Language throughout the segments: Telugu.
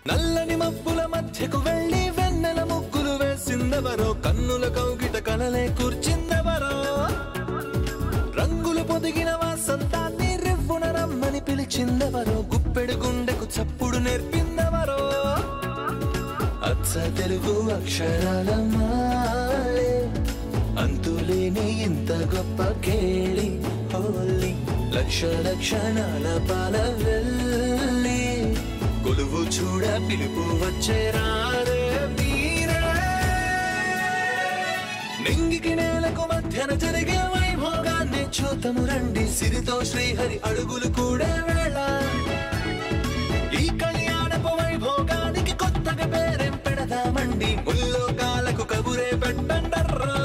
నల్లని మబ్బుల మధ్యకు వెళ్ళి వెన్నెల ముగ్గులు వేసిందెవరో, కన్నుల కౌగిట కలలే కూర్చిందెవరో, రంగులు పొదిగిన వాసంతాన్ని రివ్వున రమ్మని పిలిచిందెవరో, గుప్పెడు గుండెకు చప్పుడు నేర్పిందెవరో, అచ్చ తెలుగు అక్షరాల మాలే అంతులేని ఇంత గొప్ప కేళి హోలీ, లక్ష లక్షణాల పాల వెళ్ళి కొలువు చూడ పిలుపు వచ్చేరారే మీరే, నింగికి నేలకు మధ్యన జరిగే వైభోగాన్ని చూతము రండి, సిరితో శ్రీహరి అడుగులు కూడా వేళ, ఈ కళ్యాణపు వైభోగానికి కొత్తగా పేరేం పెడదామండి, ముల్లోకాలకు కబురే పెట్టండర్రా.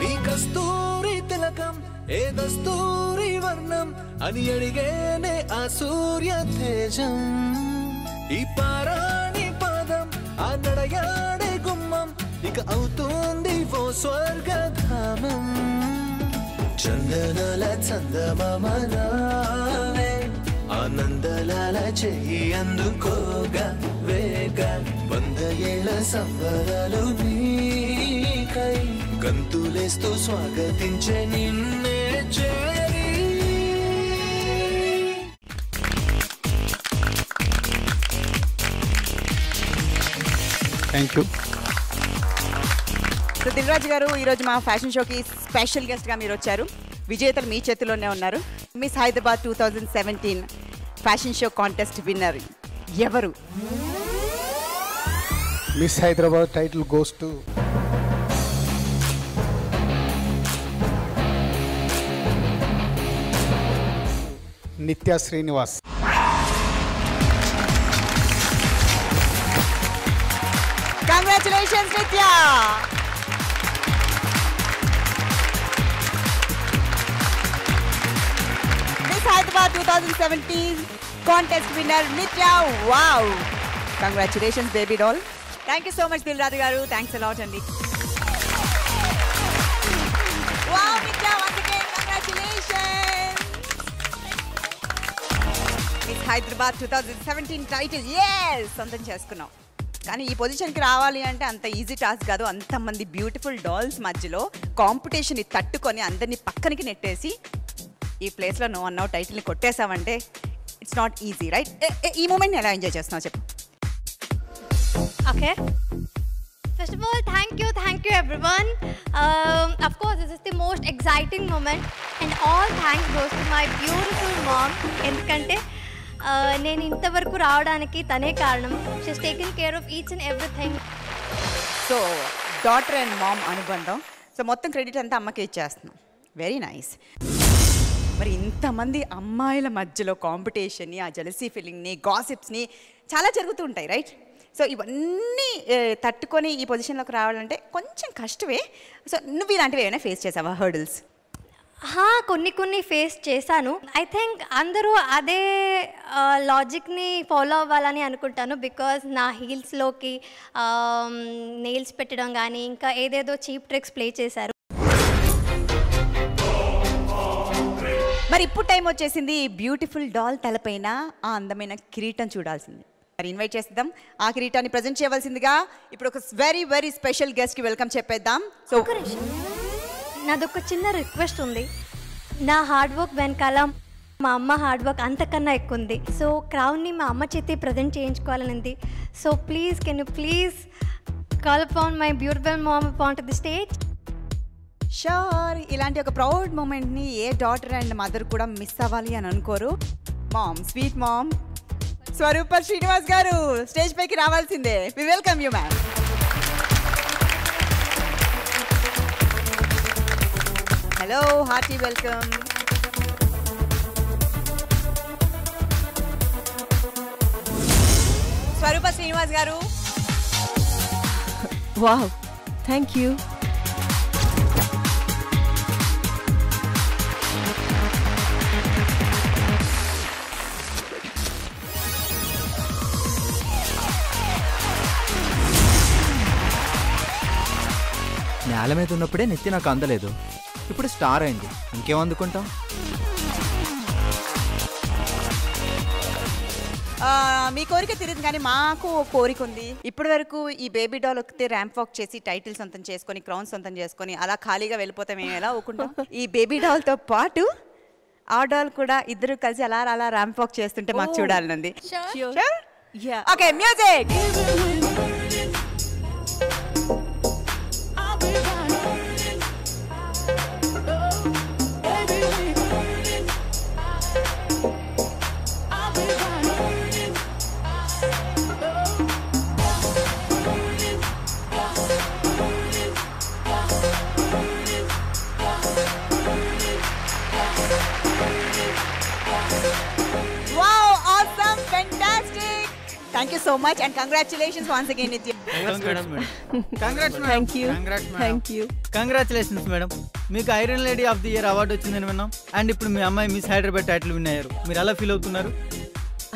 నీ కస్తూరి తిలకం ఏ దస్తూరి వర్ణం అని అడిగేనే ఆ సూర్య తేజం, ఈ పారాణి పాదం ఆ నడయాడే గుమ్మం ఇక అవుతుంది ఓ స్వర్గధామం, చందనాల చందమామనావే ఆనందలాల చెయ్యి అందుకోగా వేగ, 100 ఏళ్ల సంబరాలు నీకై గంతులేస్తూ స్వాగతించే నిన్నే చేరి. Thank you. So Dil Raju గారు, ఈరోజు మా ఫ్యాషన్ షోకి స్పెషల్ గెస్ట్గా మీరు వచ్చారు. విజేతలు మీ చేతిలోనే ఉన్నారు. Miss Hyderabad 2017 fashion show contest winner ఎవరు? Miss Hyderabad title goes to Nithya Srinivas. Congratulations Nithya. Miss Hyderabad 2017 contest winner Nithya. Wow, congratulations baby doll. Thank you so much Dil Raju garu. Thanks a lot అండి. Wow Nithya, once again congratulations. Miss Hyderabad 2017 title సొంతం చేసుకున్నాం. కానీ ఈ పొజిషన్కి రావాలి అంటే అంత ఈజీ టాస్క్ కాదు. అంతమంది బ్యూటిఫుల్ డాల్స్ మధ్యలో కాంపిటీషన్ని తట్టుకొని అందరినీ పక్కనికి నెట్టేసి ఈ ప్లేస్లో నువ్వు అన్నావు టైటిల్ని కొట్టేసావంటే ఇట్స్ నాట్ ఈజీ, రైట్? ఈ మూమెంట్ని ఎలా ఎంజాయ్ చేస్తున్నావు చెప్పు. Okay. First of all, thank you everyone. Of course, this is the most exciting moment, and all thanks goes to my beautiful mom. ఎందుకంటే నేను ఇంతవరకు రావడానికి తనే కారణం. She's taken care of each and everything. So daughter and mom అనుబంధం. సో మొత్తం క్రెడిట్ అంతా అమ్మకే ఇచ్చేస్తున్నాం. Very nice. మరి ఇంతమంది అమ్మాయిల మధ్యలో కాంపిటీషన్ని, ఆ జెలసీ ఫీలింగ్ని, గాసిప్స్ని చాలా జరుగుతూ ఉంటాయి, రైట్? సో ఇవన్నీ తట్టుకొని ఈ పొజిషన్లోకి రావాలంటే కొంచెం కష్టమే. సో నువ్వు ఇలాంటివి ఏమైనా ఫేస్ చేసావా హర్డిల్స్? కొన్ని ఫేస్ చేశాను. ఐ థింక్ అందరూ అదే లాజిక్ని ఫాలో అవ్వాలని అనుకుంటాను. బికాజ్ నా హీల్స్లోకి నెయిల్స్ పెట్టడం కానీ ఇంకా ఏదేదో చీప్ ట్రిక్స్ ప్లే చేశారు. మరి ఇప్పుడు టైం వచ్చేసింది బ్యూటిఫుల్ డాల్ తలపైన ఆ అందమైన కిరీటం చూడాల్సింది. మరి ఇన్వైట్ చేద్దాం. ఆ కిరీటాన్ని ప్రజెంట్ చేయవలసిందిగా ఇప్పుడు ఒక వెరీ వెరీ స్పెషల్ గెస్ట్కి వెల్కమ్ చెప్పేద్దాం. సో నాదొక చిన్న రిక్వెస్ట్ ఉంది. నా హార్డ్ వర్క్ వెనకాల మా అమ్మ హార్డ్ వర్క్ అంతకన్నా ఎక్కువ ఉంది. సో క్రౌన్ని మా అమ్మ చేతి ప్రజెంట్ చేయించుకోవాలనింది. So please can you please call upon my beautiful mom upon to the stage. Sure. ఇలాంటి ఒక ప్రౌడ్ మూమెంట్ని ఏ డాటర్ అండ్ మదర్ కూడా మిస్ అవ్వాలి అని అనుకోరు. Mom, sweet mom Swaroopa Srinivas garu stage పైకి రావాల్సిందే. We welcome you ma'am. Hello, hearty welcome. Swaroopa Srinivas garu. Wow, thank you. నేల మీద ఉన్నప్పుడే నిత్య నాకు అందలేదు, ఇప్పుడు స్టార్ అయింది, ఇంకేం అందుకుంటాం? మీ కోరిక తెలియదు కానీ మాకు కోరిక ఉంది. ఇప్పటి వరకు ఈ బేబీ డాల్ ఒకతే ర్యాంప్ వాక్ చేసి టైటిల్ సొంతం చేసుకొని క్రౌన్ సొంతం చేసుకొని అలా ఖాళీగా వెళ్ళిపోతే మేము ఎలా ఊకుంటాం? ఈ బేబీ డాల్తో పాటు ఆ డాల్ కూడా ఇద్దరు కలిసి అలా అలా ర్యాంప్ వాక్ చేస్తుంటే మాకు చూడాలనుంది. Okay, music. Thank you so much and congratulations once again Nitya. Thank you. Thank you. Congratulations madam, మీకు iron lady of the year award వచ్చిందని విన్నాం. అండ్ ఇప్పుడు మీ అమ్మాయి మిస్ హైదరాబాద్ టైటిల్ విన్ అయ్యారు. మీరు ఎలా ఫీల్ అవుతున్నారు?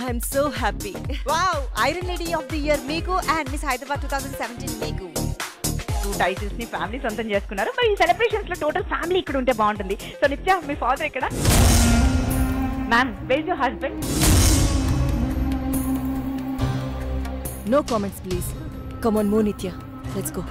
I'm so happy. Wow, Iron Lady of the Year మీకు and Miss Hyderabad 2017 మీకు. 2 టైటిల్స్ ని ఫ్యామిలీ సొంతం చేసుకున్నారు. మరి ఈ సెలబ్రేషన్స్ లో టోటల్ ఫ్యామిలీ ఇక్కడ ఉంటే బాగుంటుంది. సో నిత్య, మీ ఫాదర్ ఇక్కడ. Ma'am, where is your husband? No comments, please. Come on, move, Nitya. Let's go.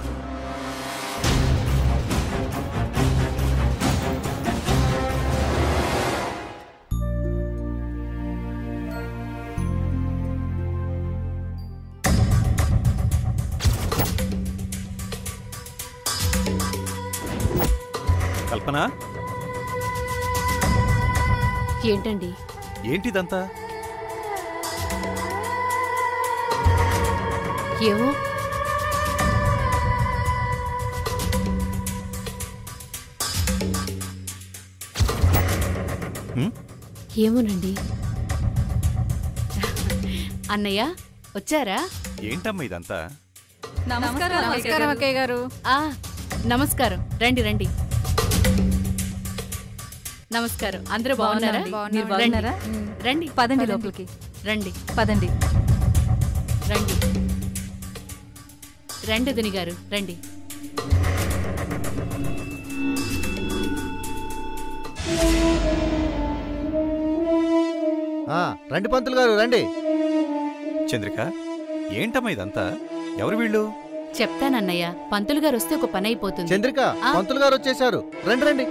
కల్పన, ఏంటండి? ఏంటిదంతా? ఏమో ఏమోనండి. అన్నయ్య వచ్చారా? ఏంటమ్మా ఇదంతా? నమస్కారం అక్కయ్య గారు. నమస్కారం, రండి రండి. నమస్కారం. అందరూ బాగున్నారా? మీరు బాగున్నారా? రండి, పదండి లోపలికి. రండి పదండి. రండి రండి దుని గారు, రండి. రండి పంతులు గారు, రండి. చంద్రిక, ఏంటమ్మా ఇదంతా? ఎవరు వీళ్ళు? చెప్తానన్నయ్య, పంతులు గారు వస్తే ఒక పని అయిపోతుంది. చంద్రిక, పంతులు గారు వచ్చేసారు, రండి రండి.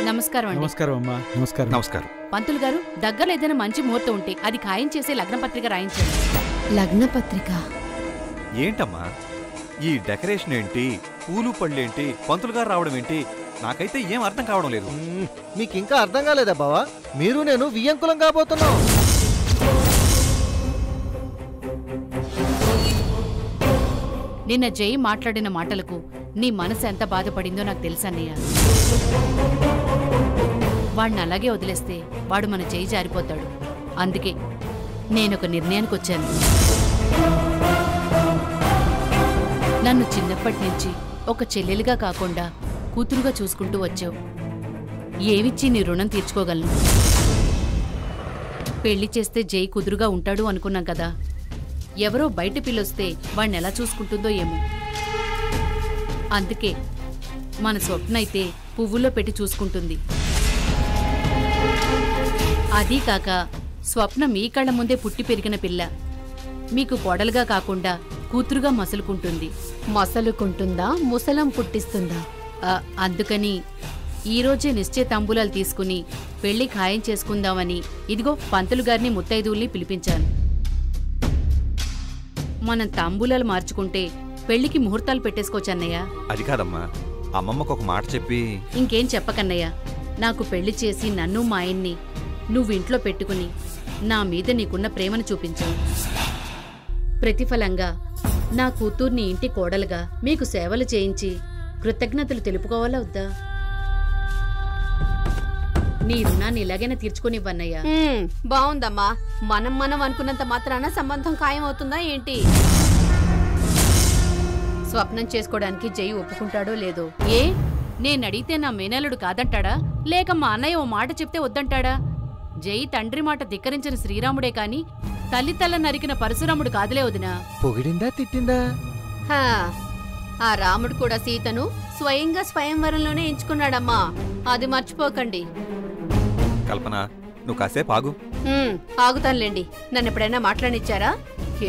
నమస్కారం అండి. నమస్కారం అమ్మా. నమస్కారం. నమస్కారం. పంతులు గారు, దగ్గరలో ఏదైనా మంచి ముహూర్తం ఉంటే అది ఖాయం చేసే లగ్నపత్రిక రాయించండి. లగ్నపత్రిక ఏంటమ్మా ఈ డెకరేషన్ ఏంటి, పూలు పళ్ళేంటి, పంతులు గారు రావడం ఏంటి? నాకైతే ఏం అర్థం కావడం లేదు. మీకు ఇంకా అర్థం కాలేదా బావా? మీరు నేను వియ్యంకులం కాబోతున్నాం. నిన్న జై మాట్లాడిన మాటలకు నీ మనసు ఎంత బాధపడిందో నాకు తెలుసన్నయ్య. వాడిని అలాగే వదిలేస్తే వాడు మన చేయి జారిపోతాడు. అందుకే నేనొక నిర్ణయానికి వచ్చాను. నన్ను చిన్నప్పటి నుంచి ఒక చెల్లెలుగా కాకుండా కూతురుగా చూసుకుంటూ వచ్చావు. ఏమిచ్చి నీ రుణం తీర్చుకోగలను? పెళ్లి చేస్తే జై కుదురుగా ఉంటాడు అనుకున్నాం కదా. ఎవరో బయట పిల్లొస్తే వాణ్ణి ఎలా చూసుకుంటుందో ఏమో. అందుకే మన స్వప్న అయితే పువ్వుల్లో పెట్టి చూసుకుంటుంది. అదీ కాక స్వప్న మీ కళ్ళ ముందే పుట్టి పెరిగిన పిల్ల. మీకు కోడలుగా కాకుండా కూతురుగా మసలుకుంటుంది. మసలుకుంటుందా, ముసలం పుట్టిస్తుందా? అందుకని ఈరోజే నిశ్చయ తాంబూలాలు తీసుకుని పెళ్లి ఖాయం చేసుకుందామని ఇదిగో పంతులు గారిని ముత్తైదువుల్ని పిలిపించాను. మనం తాంబూలాలు మార్చుకుంటే పెళ్లికి ముహూర్తాలు పెట్టేసుకోవచ్చన్నయ్య. అది కాదమ్మా, అమ్మమ్మకు ఒక మాట చెప్పి. ఇంకేం చెప్పకన్నయ్య. నాకు పెళ్లి చేసి నన్ను మా ఆయన్ని నువ్వింట్లో పెట్టుకుని నా మీద నీకున్న ప్రేమను చూపించావు. ప్రతిఫలంగా నా కూతుర్ని ఇంటి కోడలుగా మీకు సేవలు చేయించి కృతజ్ఞతలు తెలుపుకోవాలా వద్దా? నీ రుణాన్ని ఇలాగైనా తీర్చుకునివ్వన్నయ్యా. బావుందమ్మా. మనం అనుకున్నంత మాత్రాన సంబంధం ఖాయం అవుతుందా ఏంటి? స్వప్నం చేసుకోవడానికి జై ఒప్పుకుంటాడో లేదో. ఏ నేనడిగితే నా మేనల్లుడు కాదంటాడా, లేక మా అన్నయ్య ఓ మాట చెప్తే వద్దంటాడా? జై తండ్రి మాట ధిక్కరించిన శ్రీరాముడే కాని తల్లి తల్ల నరికిన పరశురాముడు కాదులే వదినా. పొగిడిందా తిట్టిందా? ఆ రాముడు కూడా సీతను స్వయంగా స్వయంవరంలోనే ఎంచుకున్నాడమ్మా, అది మర్చిపోకండి. కల్పన, నువ్వు కాసేపు ఆగు. ఆగుతానులేండి. నన్ను ఎప్పుడైనా మాట్లాడిచ్చారా?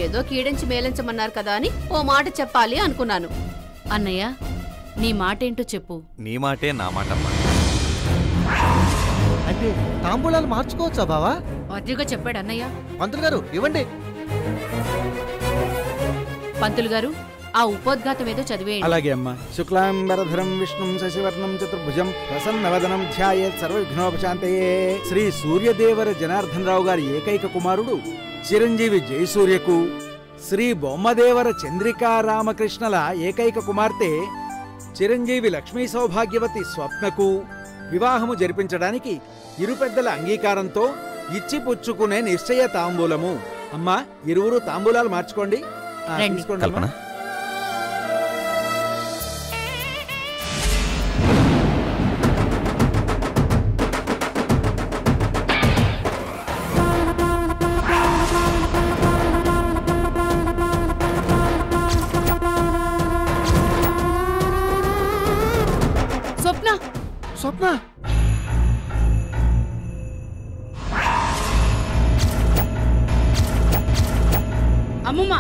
ఏదో కీడించి మేలించమన్నారు కదా అని ఓ మాట చెప్పాలి అనుకున్నాను. అన్నయ్య, నీ మాటేంటో చెప్పు. నీ మాటే నా మాట అమ్మా. అంటే తాంబూలాలు మార్చుకోవచ్చా బావా? అదిగా చెప్పాడు అన్నయ్య. పంతులు గారు ఇవ్వండి. పంతులు గారు, ఆ ఉపోద్ఘాతం ఏదో చదివేయండి. అలాగే అమ్మా. శుక్లాంబరధరం విష్ణుం శశివర్ణం చతుర్భుజం ప్రసన్నవదనం ధ్యాయేత్ సర్వవిఘ్నోపశాంతయే. శ్రీ సూర్యదేవర జనార్దన్ రావు గారి ఏకైక కుమారుడు చిరంజీవి జయసూర్యకు, శ్రీ బొమ్మదేవర చంద్రికా రామకృష్ణల ఏకైక కుమార్తె చిరంజీవి లక్ష్మీ సౌభాగ్యవతి స్వప్నకు వివాహము జరిపించడానికి ఇరు పెద్దల అంగీకారంతో ఇచ్చిపుచ్చుకునే నిశ్చయ తాంబూలము. అమ్మా, ఇరువురు తాంబూలాలు మార్చుకోండి. తీసుకోండి అమ్మా. స్వప్న, అమ్మమ్మ,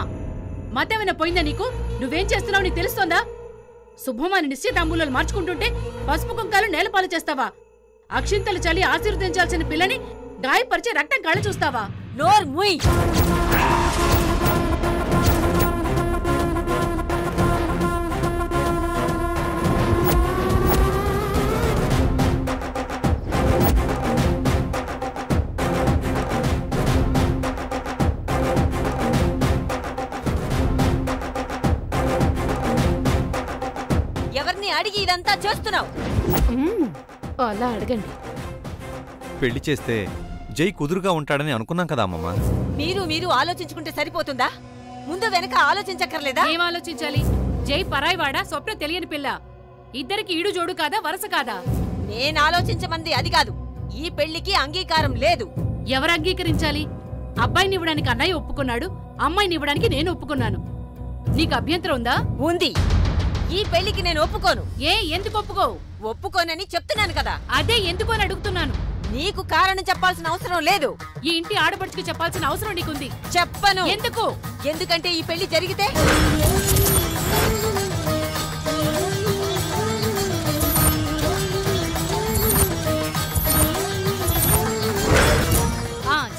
మతేమైనా పోయిందా నీకు? నువ్వేం చేస్తున్నావు నీకు తెలుస్తోందా? శుభమాని నిశ్చితాంబూలాలు మార్చుకుంటుంటే పసుపు కుంకాలు నేలపాలు చేస్తావా? అక్షింతలు చలి ఆశీర్వదించాల్సిన పిల్లని గాయపరిచే రక్తం కళ్ళ చూస్తావా? నోర్ ముయ్. అడిగి ఇదంతా చేస్తున్నావు? అలా అడగండి. పెళ్లి చేస్తే జై కుదురుగా ఉంటాడని అనుకున్నాం కదా అమ్మమ్మ. మీరు ఆలోచించుకుంటే సరిపోతుందా? ముందు వెనక ఆలోచించక్కర్లేదా? ఏం ఆలోచించాలి? జై పరాయివాడా, స్వప్న తెలియని పిల్ల. ఇద్దరికి ఈడు జోడు కాదా, వరస కాదా? నేను ఆలోచించమంది అది కాదు. ఈ పెళ్లికి అంగీకారం లేదు. ఎవరు అంగీకరించాలి? అబ్బాయిని ఇవ్వడానికి అన్నయ్య ఒప్పుకున్నాడు, అమ్మాయిని ఇవ్వడానికి నేను ఒప్పుకున్నాను. నీకు అభ్యంతరం ఉందా? ఉంది. ఈ పెళ్లికి నేను ఒప్పుకోను. ఎందుకు ఒప్పుకోవు? ఒప్పుకోనని చెప్తున్నాను కదా. అదే ఎందుకు అని అడుగుతున్నాను. నీకు కారణం చెప్పాల్సిన అవసరం లేదు. ఈ ఇంటి ఆడపడుచుకి చెప్పాల్సిన అవసరం నీకుంది. చెప్పను. ఎందుకు? ఎందుకంటే ఈ పెళ్లి జరిగితే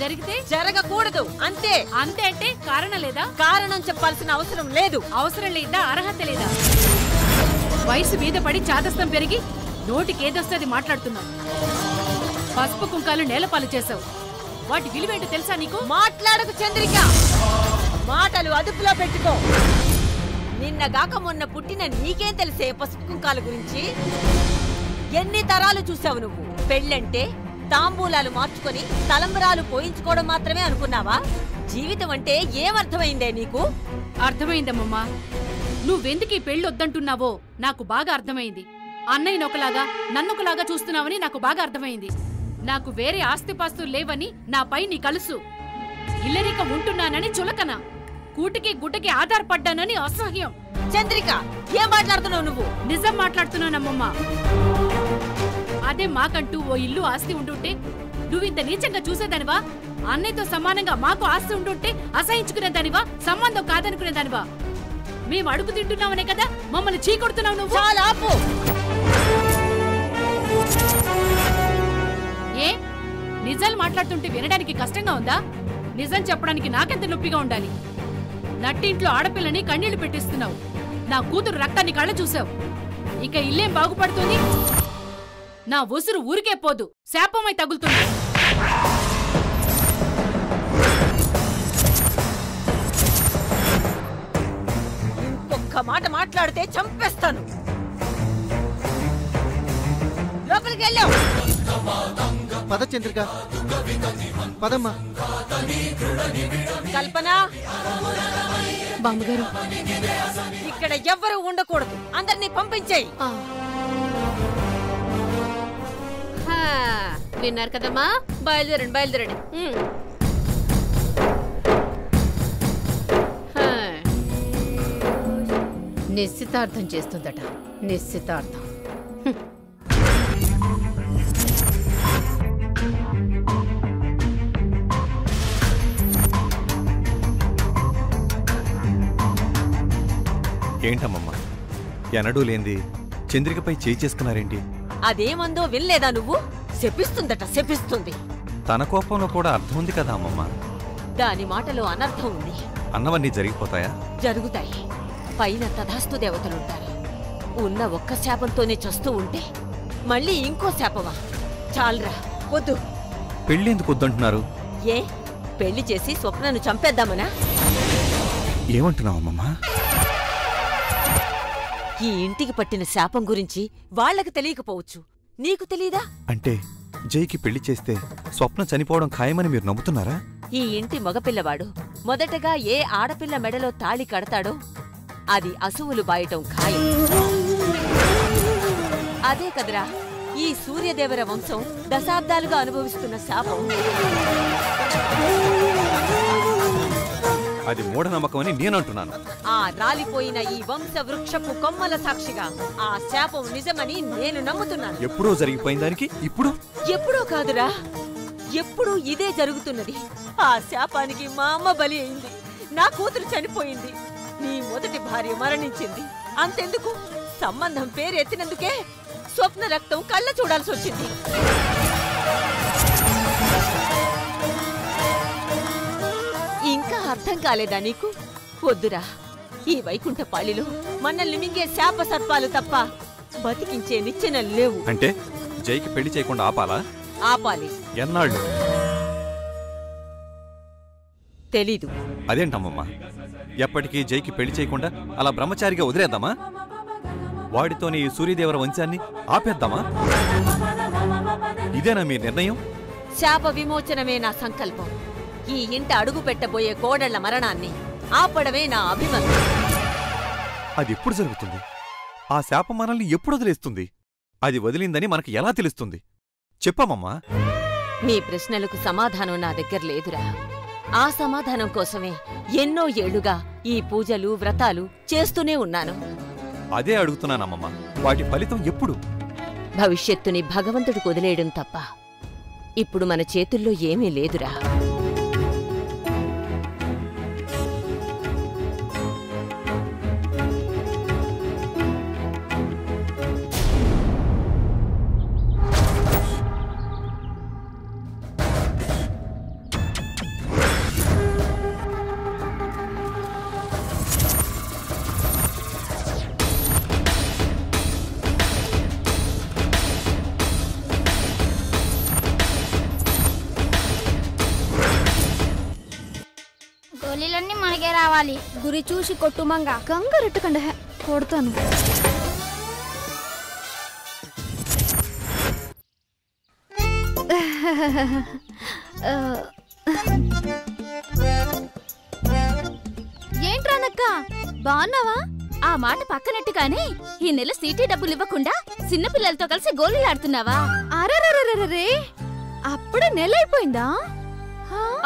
జరిగితే జరగకూడదు. అంతే. అంతే అంటే కారణం లేదా? కారణం చెప్పాల్సిన అవసరం లేదు. అవసరం లేదా? అర్హత లేదా? వయసు మీద పడి చాదస్తం పెరిగి నోటికి ఏదొస్తుంది మాట్లాడుతున్నావు. పసుపు కుంకాలు నేలపాలు చేసావు. వాటి విలువేంటో తెలుసా నీకు? మాట్లాడకు చంద్రిక. మాటలు అదుపులో పెట్టుకో. నిన్నగాక మొన్న పుట్టిన నీకేం తెలిసే పసుపు కుంకాల గురించి? ఎన్ని తరాలు చూసావు నువ్వు? పెళ్ళంటే తాంబూలాలు మార్చుకొని తలంబరాలు పోయించుకోవడం మాత్రమే అనుకున్నావా? జీవితం అంటే ఏమర్థమైందే నీకు? అర్థమైందమ్మమ్మా. నువ్వెందుకు ఈ పెళ్లి వద్దంటున్నావో నాకు బాగా అర్థమైంది. అన్నయ్యనొకలాగా నన్నొకలాగా చూస్తున్నావని నాకు బాగా అర్థమైంది. నాకు వేరే ఆస్తిపాస్తులు లేవని నాపై నీ కలుసు. ఇల్లరిక ఉంటున్నానని చులకన. కూటికి గుట్టకి ఆధారపడ్డానని అసహ్యం. చంద్రిక, ఏం మాట్లాడుతున్నావు నువ్వు? నిజం మాట్లాడుతున్నానమ్మమ్మా. అదే మాకంటూ ఓ ఇల్లు ఆస్తి ఉంటుంటే నువ్వింత నీచంగా చూసేదానివా? అన్నయ్యతో సమానంగా మాకు ఆస్తి ఉంటుంటే అసహించుకునేదానివా? సంబంధం కాదనుకునేదానివా? మేము అడుగు తింటున్నామనే కదా మమ్మల్ని చీకొడుతున్నావు నువ్వు. చాలా ఆపు. ఏ నిజాలు మాట్లాడుతుంటే వినడానికి కష్టంగా ఉందా? నిజం చెప్పడానికి నాకెంత నొప్పిగా ఉండాలి? నట్టింట్లో ఆడపిల్లని కన్నీళ్లు పెట్టిస్తున్నావు. నా కూతురు రక్తాన్ని కళ్ళ చూసావు. ఇక ఇల్లేం బాగుపడుతుంది? నా ఉసురు ఊరికే పోదు, శాపమై తగులుతుంది. ఇంకొక్క మాట మాట్లాడితే చంపేస్తాను. లోపలికి వెళ్ళావు. పద చంద్రిక, పదమ్మా. కల్పన, బామ్మగారు, ఇక్కడ ఎవ్వరూ ఉండకూడదు. అందరినీ పంపించేయి. విన్నారు కదమ్మా, బయలుదేరండి బయలుదేరండి. నిశ్చితార్థం చేస్తుందట. నిశ్చితార్థం. ఏంటమ్మమ్మా ఎనడూ లేంది చంద్రికపై చేయి చేసుకున్నారేంటి? అదేమందో వినలేదా నువ్వు? శపిస్తుందట, శపిస్తుంది. తన కోపంలో కూడా అర్థం ఉంది కదా అమ్మమ్మ. దాని మాటలో అనర్థం ఉంది. అన్నవన్నీ జరిగిపోతాయా? జరుగుతాయి. పైన తధాస్తు దేవతలుంటారు. ఉన్న ఒక్క శాపంతోనే చస్తూ ఉంటే మళ్ళీ ఇంకో శాపమా? చాలరా, వద్దు. పెళ్ళి ఎందుకు వద్దంటున్నారు? ఏ పెళ్లి చేసి స్వప్నను చంపేద్దామనా? ఏమంటున్నావమ్మమ్మా? ఈ ఇంటికి పట్టిన శాపం గురించి వాళ్లకు తెలియకపోవచ్చు, నీకు తెలీదా? అంటే జైకి పెళ్లి చేస్తే స్వప్న చనిపోవడం ఖాయమని మీరు నమ్ముతున్నారా? ఈ ఇంటి మగపిల్లవాడు మొదటగా ఏ ఆడపిల్ల మెడలో తాళి కడతాడో అది అసువులు బాయటం ఖాయం. అదే కదరా ఈ సూర్యదేవర వంశం దశాబ్దాలుగా అనుభవిస్తున్న శాపం. అది మూఢనమ్మకమని నేనంటున్నాను. ఆ రాలిపోయిన ఈ వంశ వృక్షపు కొమ్మల సాక్షిగా ఆ శాపం నిజమని నేను నమ్ముతున్నాను. ఎప్పుడో జరిగిపోయిన దానికి ఇప్పుడు? ఎప్పుడో కాదురా, ఎప్పుడూ ఇదే జరుగుతున్నది. ఆ శాపానికి మా అమ్మ బలి అయింది, నా కూతురు చనిపోయింది, నీ మొదటి భార్య మరణించింది. అంతెందుకు, సంబంధం పేరెత్తినందుకే స్వప్న రక్తం కళ్ళ చూడాల్సి వచ్చింది. ఇంకా అర్థం కాలేదా నీకు? వద్దురా, ఈ వైకుంఠపాళిలో మనల్ని మింగే శాప సర్పాలు తప్ప బతికించే నిచ్చెనలు లేవు. అంటే జైకి పెళ్లి చేయకుండా ఆపాలా? ఆపాలి. ఎన్నాళ్ళు? తెలీదు. అదేంటమ్మమ్మా, ఎప్పటికీ జైకి పెళ్లి చేయకుండా అలా బ్రహ్మచారిగా వదిలేద్దామా? వాడితోనే ఈ సూర్యదేవర వంశాన్ని ఆపేద్దామా? ఇదేనా మీ నిర్ణయం? శాప విమోచనమే నా సంకల్పం. ఈ ఇంట అడుగు పెట్టబోయే కోడళ్ల మరణాన్ని ఆపడమే నా అభిమతం. అది ఎప్పుడు జరుగుతుంది? ఆ శాపం మనల్ని ఎప్పుడు వదిలేస్తుంది? అది వదిలిందని మనకు ఎలా తెలుస్తుంది? చెప్పమ్మమ్మా. మీ ప్రశ్నలకు సమాధానం నా దగ్గర లేదురా. ఆ సమాధానం కోసమే ఎన్నో ఏళ్లుగా ఈ పూజలు వ్రతాలు చేస్తూనే ఉన్నాను. అదే అడుగుతున్నానమ్మమ్మా, వాటి ఫలితం ఎప్పుడు? భవిష్యత్తుని భగవంతుడికి వదిలేయడం తప్ప ఇప్పుడు మన చేతుల్లో ఏమీ లేదురా. గోళీలన్నీ మనకే రావాలి. గురి చూసి కొట్టుమంగా. కంగారెట్టకండి, కొడతాను. ఏంట్రానక్క, బాగున్నావా? ఆ మాట పక్కనట్టు కానీ ఈ నెల సీటీ డబ్బులు ఇవ్వకుండా చిన్నపిల్లలతో కలిసి గోళీలాడుతున్నావా? అరే, అప్పుడే నెల అయిపోయిందా?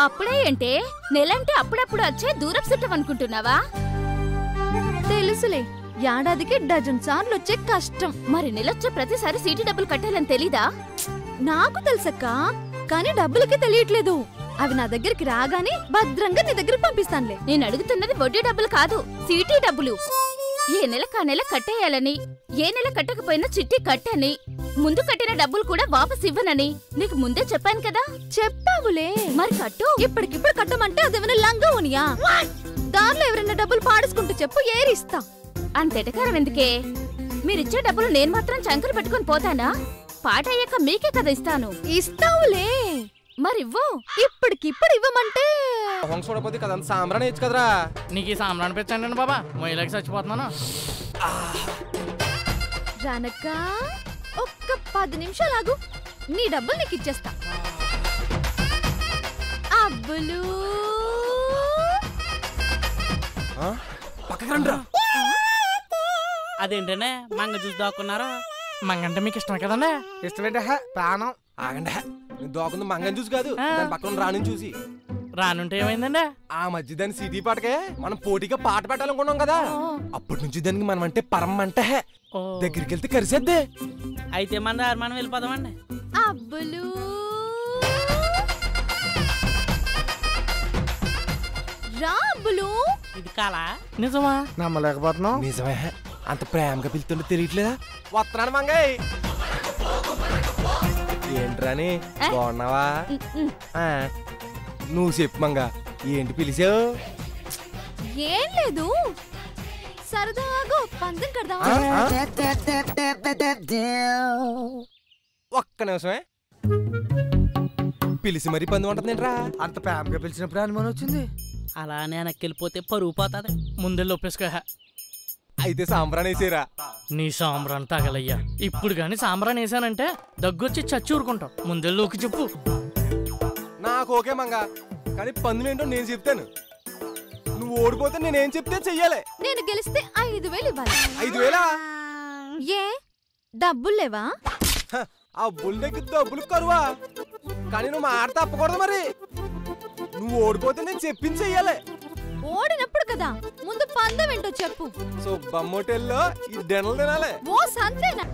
అప్పుడే అంటే నెలంటే అప్పుడప్పుడు వచ్చే దూరపు చుట్టం అనుకుంటున్నావా? తెలుసులే, ఏడాదికి డజన్ సార్లు వచ్చే కష్టం. మరి నెలొచ్చే ప్రతిసారి సీటీ డబ్బులు కట్టాలని తెలీదా? నాకు తెలుసక్క, కానీ డబ్బులకి తెలియట్లేదు. అవి నా దగ్గరికి రాగానే భద్రంగా నీ దగ్గరికి పంపిస్తానులే. నేను అడుగుతున్నది వడ్డీ డబ్బులు కాదు, సీటీ డబ్బులు. ఏ నెలకు ఆ నెల కట్టేయాలని, ఏ నెల కట్టకపోయినా చిట్టి కట్టని, ముందు కట్టిన డబ్బులు కూడా వాపస్ ఇవ్వనని నీకు ముందే చెప్పాను కదా. చెప్పావులే, మరి కట్టు. ఇప్పటికిప్పుడు కట్టమంటే అదేమైనా లంగా ఉనియా? దానిలో ఎవరైనా డబ్బులు పాడేసుకుంటూ చెప్పు, ఏరిస్తా. అంతెటకారం ఎందుకే? మీరిచ్చే డబ్బులు నేను మాత్రం చంకలు పెట్టుకుని పోతానా? పాట అయ్యాక మీకే కదా ఇస్తాను. ఇస్తావులే, మరివ్వు. ఇప్పటికిప్పుడు ఇవ్వమంటే చూడపోతే కదంత సాంబ్రాన్ని ఇచ్చు కదరా. నీకు ఈ సాంబ్రాన్ని పెంచండి బాబా, మొయ్యలకి చచ్చిపోతున్నాను. రానక్క, ఒక్క 10 నిమిషాలు ఆగు, నీ డబ్బులు నీకు ఇచ్చేస్తా. అబ్బులు అదేంటనే మంగ చూసి దాక్కున్నారా? మంగంటే మీకు ఇష్టమే కదండి? ఇష్టమేంటే ప్రాణం. ఆగండి, దోకుంది మంగని చూసి కాదు, దాని పక్కన రాణిని చూసి. రానుంటే ఏమైందండి? ఆ మధ్య దాని సిటీ పాటకే మనం పోటీగా పాట పెట్టాలనుకున్నాం కదా, అప్పటి నుంచి దానికి మనం అంటే పరం అంటే దగ్గరికి వెళ్తే కరిసేద్దే. అయితే మనం వెళ్ళిపోదామండి. అబ్బులు రా అబ్బులు. ఇది కాలా నిజమా? నమ్మలేకపోతున్నాం. నిజమే, అంత ప్రేమగా పిలుతుంటే తెలియట్లేదా? వస్తున్నాను మంగయ్య. ఏంట్రాని బాగున్నావా? నువ్వు చెప్పు మంగ, ఏంటి పిలిచావు? ఏం లేదు, సరదాగా పందెం కడదామా? ఒక్క నిమిషమే. పిలిచి మరీ పంది ఉంటుందేంట్రా? అంత ప్రేమగా పిలిచినప్పుడు అనుమానం వచ్చింది. అలా వెనక్కి వెళ్ళిపోతే పరుగు పోతుంది. ముందెళ్ళి ఒప్పేసుకో. అయితే సాంబ్రాన్ వేసేరా. నీ సాంబ్రాన్ తగలయ్యా. ఇప్పుడు గాని సాంబ్రాన్ వేసానంటే దగ్గొచ్చి చచ్చి ఊరుకుంటావు. ముందెళ్ళోకి చెప్పు. నాకు ఓకే మంగ, కానీ పందులు ఏంటో నేను చెప్తాను. నువ్వు ఓడిపోతే నేనేం చెప్తే చెయ్యాలి. నేను గెలిస్తే 5,000 ఇవ్వాలి. 5,000? ఏ డబ్బులు లేవా? ఆ బుల్ దగ్గర డబ్బులు కరువా, కానీ నువ్వు మాట తప్పకూడదు. మరి నువ్వు ఓడిపోతే నేను చెప్పింది చెయ్యాలి. ఓడినప్పుడు కదా, ముందు పందెం ఏంటో చెప్పు. సో బమ్మోటెల్లో ఈ డెనలు తినాలి. ఓ సంతేనా?